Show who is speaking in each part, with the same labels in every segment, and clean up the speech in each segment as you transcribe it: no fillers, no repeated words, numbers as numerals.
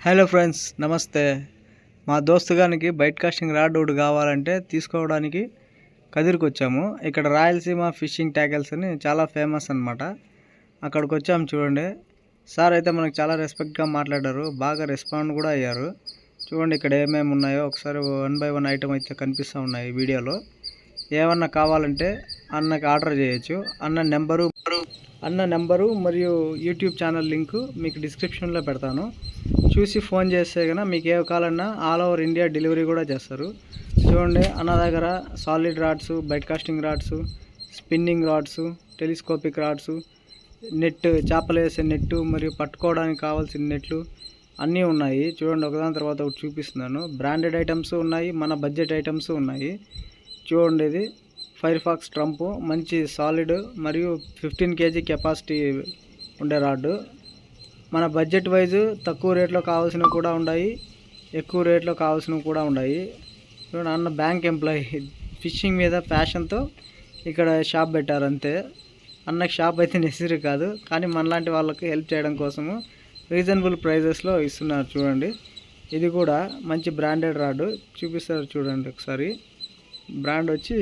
Speaker 1: Hello friends, నమస్తే. మా దోస్తుగానికి byte casting rod ఒకటి కావాలంటే తీసుకోవడానికి కదిరికి వచ్చాము. ఇక్కడ రాయలసీమ ఫిషింగ్ ట్యాకిల్స్ అని చాలా ఫేమస్ అనమాట. అక్కడికి వచ్చాము. చూడండి, సార్ అయితే మనకు చాలా రెస్పెక్ట్గా మాట్లాడారు, బాగా రెస్పాండ్ కూడా అయ్యారు. చూడండి ఇక్కడ ఏమేమి ఉన్నాయో ఒకసారి 1 by 1 ఐటమ్ అయితే కనిపిస్తూ ఉన్నాయి వీడియోలో. ఏమన్నా కావాలంటే అన్నకి ఆర్డర్ చేయొచ్చు. అన్న నెంబరు మరియు యూట్యూబ్ ఛానల్ లింకు మీకు డిస్క్రిప్షన్లో పెడతాను. చూసి ఫోన్ చేస్తే కనుక మీకు ఏ కావాలన్నా ఆల్ ఓవర్ ఇండియా డెలివరీ కూడా చేస్తారు. చూడండి, అన్న దగ్గర solid rods, bait casting rods, spinning rods, telescopic rods, net, చేపలు వేసే నెట్టు మరియు పట్టుకోవడానికి కావాల్సిన నెట్లు అన్నీ ఉన్నాయి. చూడండి, ఒకదాని తర్వాత ఒకటి చూపిస్తున్నాను. బ్రాండెడ్ ఐటమ్స్ ఉన్నాయి, మన బడ్జెట్ ఐటమ్స్ ఉన్నాయి. చూడండి, ఇది ఫైర్ ఫాక్స్ ట్రంప్, మంచి సాలిడ్ మరియు 15 kg కెపాసిటీ ఉండే రాడ్డు. మన బడ్జెట్ వైజ్ తక్కువ రేట్లో కావాల్సినవి కూడా ఉన్నాయి, ఎక్కువ రేట్లో కావాల్సినవి కూడా ఉన్నాయి. చూడండి, అన్న బ్యాంక్ ఎంప్లాయీ, ఫిషింగ్ మీద ప్యాషన్తో ఇక్కడ షాప్ పెట్టారు అంతే. అన్నకి షాప్ అయితే నెసరీ కాదు, కానీ మనలాంటి వాళ్ళకి హెల్ప్ చేయడం కోసము రీజనబుల్ ప్రైజెస్లో ఇస్తున్నారు. చూడండి, ఇది కూడా మంచి బ్రాండెడ్ రాడ్ చూపిస్తారు. చూడండి ఒకసారి, బ్రాండ్ వచ్చి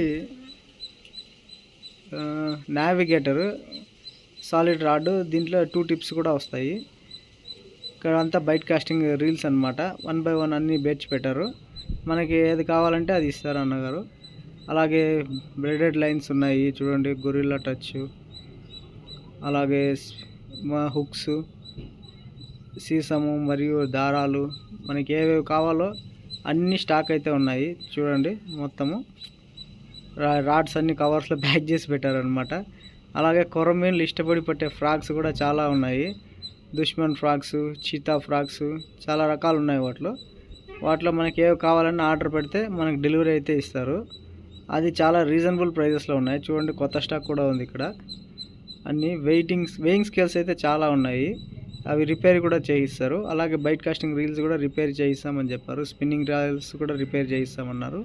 Speaker 1: నావిగేటర్ సాలిడ్ రాడ్. దీంట్లో 2 టిప్స్ కూడా వస్తాయి. ఇక్కడ అంతా బైట్ కాస్టింగ్ రీల్స్ అనమాట. 1 by 1 అన్నీ బేర్చి పెట్టారు. మనకి ఏది కావాలంటే అది ఇస్తారు అన్నగారు. అలాగే బ్రెడెడ్ లైన్స్ ఉన్నాయి. చూడండి, గొరిల్లా టచ్, అలాగే హుక్స్, సీసము మరియు దారాలు, మనకి ఏవేవి కావాలో అన్ని స్టాక్ అయితే ఉన్నాయి. చూడండి, మొత్తము రాడ్స్ అన్ని కవర్స్లో ప్యాక్ చేసి పెట్టారనమాట. అలాగే కొరమీన్లు ఇష్టపడి పట్టే ఫ్రాక్స్ కూడా చాలా ఉన్నాయి. దుష్మన్ ఫ్రాక్స్, చీతా ఫ్రాక్స్, చాలా రకాలు ఉన్నాయి. వాటిలో మనకి ఏవి కావాలన్నా ఆర్డర్ పెడితే మనకి డెలివరీ అయితే ఇస్తారు. అది చాలా రీజనబుల్ ప్రైజెస్లో ఉన్నాయి. చూడండి, కొత్త స్టాక్ కూడా ఉంది ఇక్కడ. అన్ని వెయింగ్ స్కేల్స్ అయితే చాలా ఉన్నాయి, అవి రిపేర్ కూడా చేయిస్తారు. అలాగే బైట్ కాస్టింగ్ రీల్స్ కూడా రిపేర్ చేయిస్తామని చెప్పారు. స్పిన్నింగ్ రీల్స్ కూడా రిపేర్ చేయిస్తామన్నారు.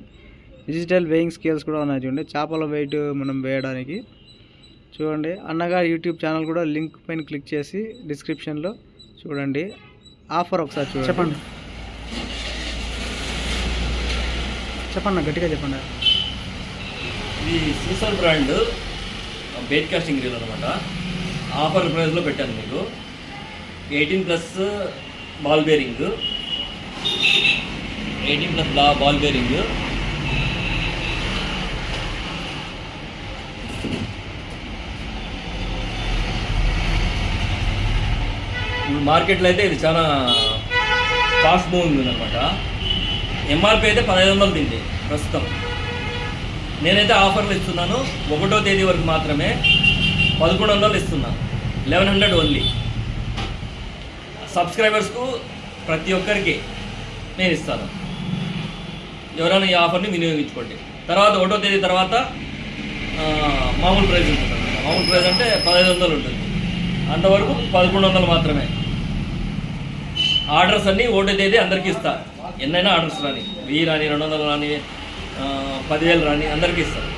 Speaker 1: డిజిటల్ వెయింగ్ స్కేల్స్ కూడా ఉన్నాయి. చూడండి, చేపల వెయిట్ మనం వేయడానికి. చూడండి, అన్నగారు యూట్యూబ్ ఛానల్ కూడా లింక్ పైన క్లిక్ చేసి డిస్క్రిప్షన్లో చూడండి. ఆఫర్ ఒకసారి చూడండి. చెప్పండి, గట్టిగా చెప్పండి.
Speaker 2: ఇది సీసల్ బ్రాండ్ బైట్ కాస్టింగ్ రీల్ అనమాట. ఆఫర్ ప్రైస్లో పెట్టాను మీకు. 18+ బాల్ బేరింగ్, 18+ బాల్ బేరింగ్, మార్కెట్లో అయితే ఇది చాలా ఫాస్ట్ మూవింగ్ ఉందన్నమాట. ఎంఆర్పి అయితే 1500 తింది ప్రస్తుతం. నేనైతే ఆఫర్లు ఇస్తున్నాను. 1వ తేదీ వరకు మాత్రమే 1100 ఇస్తున్నాను. 1100 ఓన్లీ. సబ్స్క్రైబర్స్కు ప్రతి ఒక్కరికి నేను ఇస్తాను. ఎవరైనా ఈ ఆఫర్ని వినియోగించుకోండి. తర్వాత 1వ తేదీ తర్వాత మామూలు ప్రైస్ ఉంటుంది. మామూలు ప్రైస్ అంటే 1500 ఉంటుంది. అంతవరకు 1100 మాత్రమే. ఆర్డర్స్ అన్నీ 1వ తేదీ అందరికీ ఇస్తారు. ఎన్నైనా ఆర్డర్స్ రాని, 1000 రాని, 200 రాని, 10,000 రాని, అందరికీ ఇస్తారు.